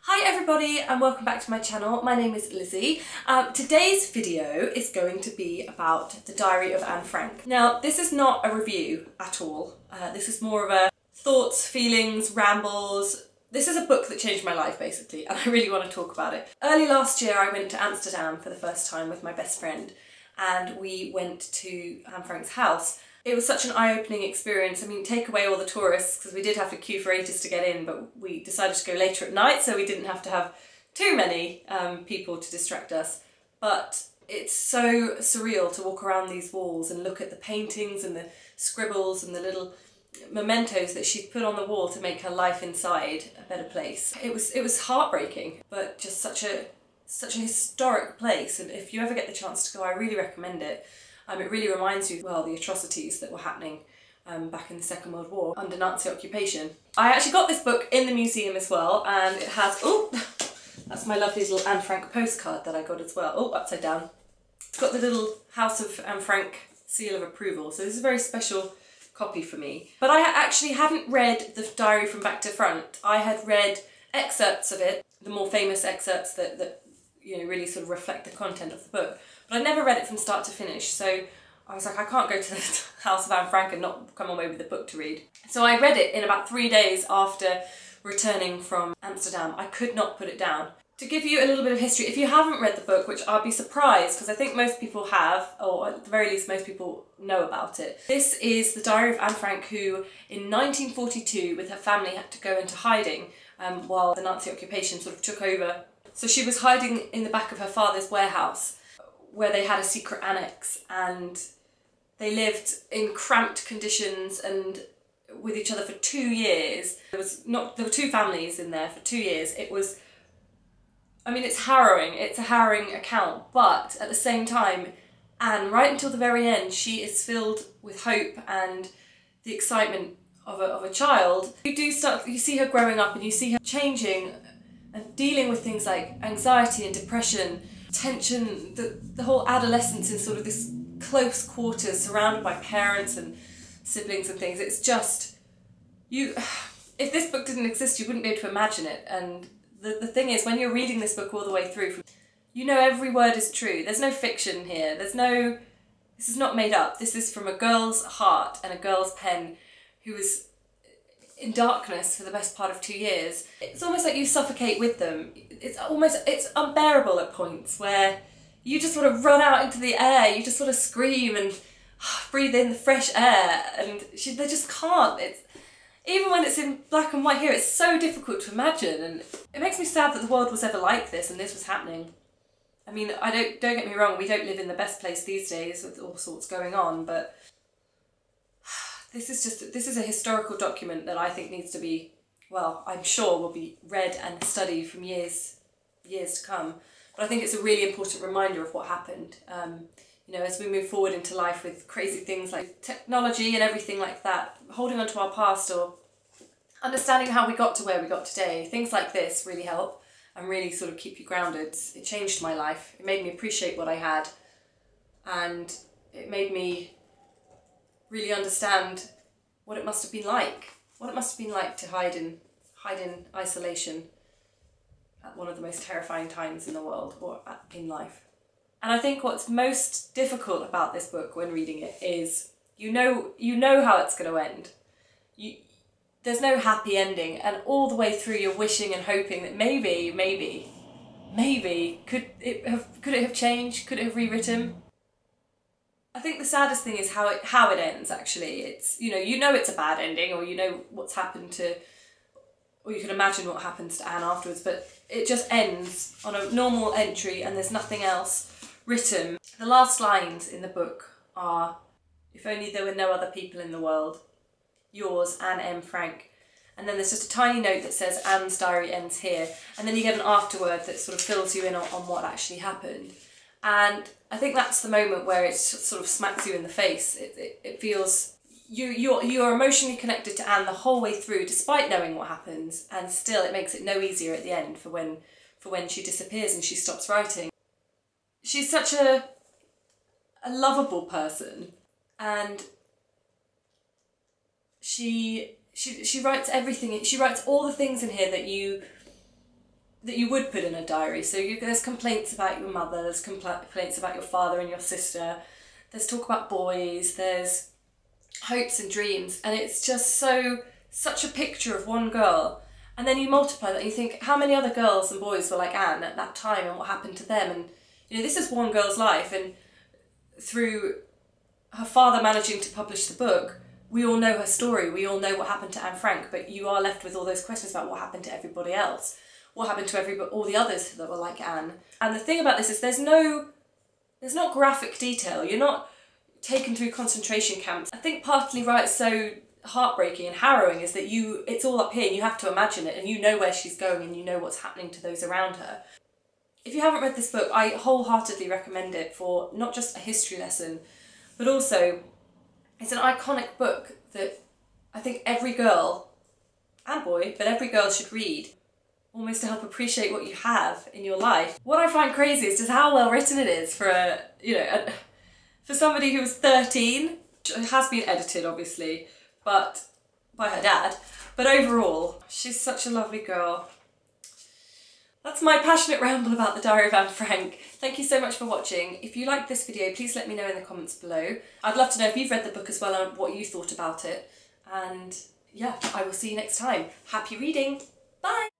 Hi everybody and welcome back to my channel. My name is Lizzie. Today's video is going to be about the Diary of Anne Frank. Now this is not a review at all. This is more of a thoughts, feelings, rambles. This is a book that changed my life basically and I really want to talk about it. Early last year I went to Amsterdam for the first time with my best friend and we went to Anne Frank's house. It was such an eye-opening experience. I mean, take away all the tourists, because we did have to queue for ages to get in, but we decided to go later at night so we didn't have to have too many people to distract us. But it's so surreal to walk around these walls and look at the paintings and the scribbles and the little mementos that she'd put on the wall to make her life inside a better place. It was heartbreaking, but just such a historic place, and if you ever get the chance to go, I really recommend it. It really reminds you, well, the atrocities that were happening back in the Second World War under Nazi occupation. I actually got this book in the museum as well, and it has, oh, that's my lovely little Anne Frank postcard that I got as well. Oh, upside down. It's got the little House of Anne Frank seal of approval, so this is a very special copy for me. But I actually hadn't read the diary from back to front. I had read excerpts of it, the more famous excerpts that you know, really sort of reflect the content of the book. But I never read it from start to finish, so I was like, I can't go to the House of Anne Frank and not come away with the book to read. So I read it in about 3 days after returning from Amsterdam. I could not put it down. To give you a little bit of history, if you haven't read the book, which I'll be surprised because I think most people have, or at the very least most people know about it. This is the Diary of Anne Frank, who in 1942 with her family had to go into hiding while the Nazi occupation sort of took over. So she was hiding in the back of her father's warehouse, where they had a secret annex, and they lived in cramped conditions and with each other for 2 years. There were two families in there for 2 years. It was, I mean, it's harrowing. It's a harrowing account, but at the same time, Anne, right until the very end, she is filled with hope and the excitement of a child. You see her growing up and you see her changing and dealing with things like anxiety and depression, tension, the whole adolescence in sort of this close quarters surrounded by parents and siblings and things. It's just, if this book didn't exist you wouldn't be able to imagine it. And the thing is, when you're reading this book all the way through, you know every word is true. There's no fiction here. This is not made up. This is from a girl's heart and a girl's pen who was in darkness for the best part of 2 years. It's almost like you suffocate with them. It's unbearable at points where you just sort of run out into the air, you just sort of scream and breathe in the fresh air, and they just can't. Even when it's in black and white here, it's so difficult to imagine, and it makes me sad that the world was ever like this and this was happening. I mean, don't get me wrong, we don't live in the best place these days with all sorts going on, but this is a historical document that I think needs to be, well, I'm sure will be read and studied from years to come. But I think it's a really important reminder of what happened. You know, as we move forward into life with crazy things like technology and everything like that, holding on to our past or understanding how we got to where we got today, things like this really help and really sort of keep you grounded. It changed my life. It made me appreciate what I had, and it made me really understand what it must have been like. What it must have been like to hide in isolation at one of the most terrifying times in the world or in life. And I think what's most difficult about this book when reading it is you know how it's going to end. There's no happy ending, and all the way through you're wishing and hoping that maybe could it have changed? Could it have rewritten? I think the saddest thing is how it ends, actually. It's, you know it's a bad ending, or you know what's happened to, or you can imagine what happens to Anne afterwards, but it just ends on a normal entry and there's nothing else written. The last lines in the book are, "If only there were no other people in the world. Yours, Anne M. Frank." And then there's just a tiny note that says, "Anne's diary ends here." And then you get an afterword that sort of fills you in on what actually happened. And I think that's the moment where it sort of smacks you in the face. It feels, you're emotionally connected to Anne the whole way through, despite knowing what happens, and still it makes it no easier at the end for when she disappears and she stops writing. She's such a lovable person, and she writes everything. She writes all the things in here that you that you would put in a diary. So there's complaints about your mother, there's complaints about your father and your sister, there's talk about boys, there's hopes and dreams, and it's just such a picture of one girl. And then you multiply that and you think, how many other girls and boys were like Anne at that time and what happened to them? And you know, this is one girl's life, and through her father managing to publish the book, we all know her story, we all know what happened to Anne Frank, but you are left with all those questions about what happened to everybody else. What happened to all the others that were like Anne. And the thing about this is there's not graphic detail. You're not taken through concentration camps. I think partly why it's so heartbreaking and harrowing is that it's all up here and you have to imagine it, and you know where she's going and you know what's happening to those around her. If you haven't read this book, I wholeheartedly recommend it for not just a history lesson, but also it's an iconic book that I think every girl and boy, but every girl should read, almost to help appreciate what you have in your life. What I find crazy is just how well written it is for for somebody who was 13. It has been edited, obviously, but by her dad. But overall, she's such a lovely girl. That's my passionate ramble about the Diary of Anne Frank. Thank you so much for watching. If you liked this video, please let me know in the comments below. I'd love to know if you've read the book as well and what you thought about it. And yeah, I will see you next time. Happy reading. Bye!